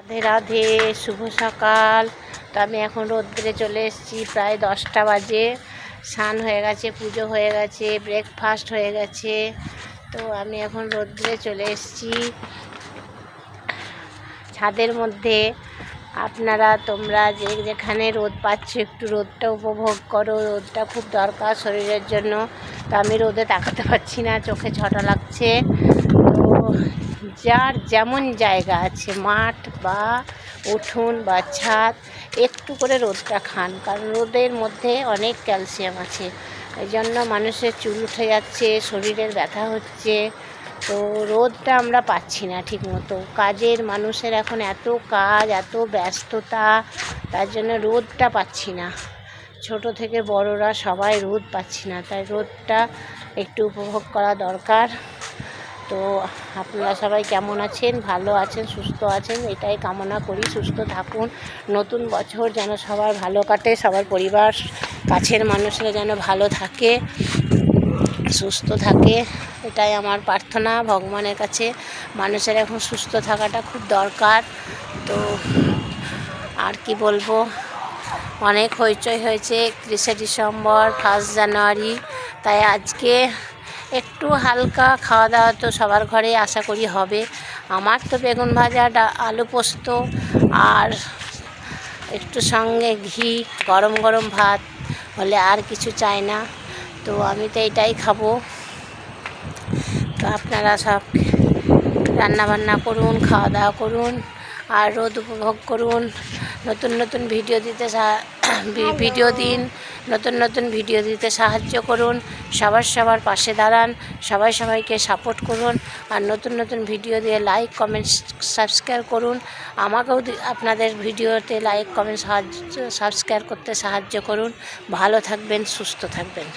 রাধে রাধে, শুভ সকাল। তো আমি এখন রোদ্রে চলে এসেছি, প্রায় 10টা বাজে। স্নান হয়ে গেছে, পুজো হয়ে গেছে, ব্রেকফাস্ট হয়ে গেছে। তো আমি এখন রোদ্রে চলে এসেছি ছাদের মধ্যে। তোমরা যেখানে রোদ পাচ্ছ, একটু রোদটা উপভোগ করো। রোদটা খুব দরকার শরীরের জন্য। তো আমি রোদে তাকাতে পারছি না, চোখে ছটা লাগছে। তো যার যেমন জায়গা আছে, মাঠ বা উঠোন বা ছাদ, একটু করে রোদটা খান, কারণ রোদের মধ্যে অনেক ক্যালসিয়াম আছে। এই জন্য মানুষের চুল উঠে যাচ্ছে, শরীরের ব্যথা হচ্ছে। তো রোদটা আমরা পাচ্ছি না ঠিক মতো। মানুষের এখন এত কাজ, এত ব্যস্ততা, তার জন্য রোদটা পাচ্ছি না। ছোট থেকে বড়রা সবাই রোদ পাচ্ছি না, তাই রোদটা একটু উপভোগ করা দরকার। তো আপনারা সবাই কেমন আছেন? ভালো আছেন, সুস্থ আছেন, এটাই কামনা করি। সুস্থ থাকুন। নতুন বছর যেন সবার ভালো কাটে, সবার পরিবার, কাছের মানুষরা যেন ভালো থাকে, সুস্থ থাকে, এটাই আমার প্রার্থনা ভগবানের কাছে। মানুষের এখন সুস্থ থাকাটা খুব দরকার। তো আর কি বলবো, অনেক হইচই হয়েছে 31শে ডিসেম্বর, 1 জানুয়ারি। তাই আজকে একটু হালকা খাওয়া দাওয়া তো সবার ঘরে আশা করি হবে। আমার তো বেগুন ভাজা, আলু পোস্ত, আর একটু সঙ্গে ঘি, গরম গরম ভাত হলে আর কিছু চাই না। তো আমি তো এটাই খাবো। তো আপনারা সব রান্নাবান্না করুন, খাওয়া দাওয়া করুন, আর রোদ উপভোগ করুন। নতুন নতুন ভিডিও দিন, নতুন ভিডিও দিতে সাহায্য করুন। সবার পাশে দাঁড়ান, সবাইকে সাপোর্ট করুন। আর নতুন ভিডিও দিয়ে লাইক, কমেন্ট, সাবস্ক্রাইব করুন। আমাকেও আপনাদের ভিডিওতে লাইক, কমেন্ট, সাবস্ক্রাইব করতে সাহায্য করুন। ভালো থাকবেন, সুস্থ থাকবেন।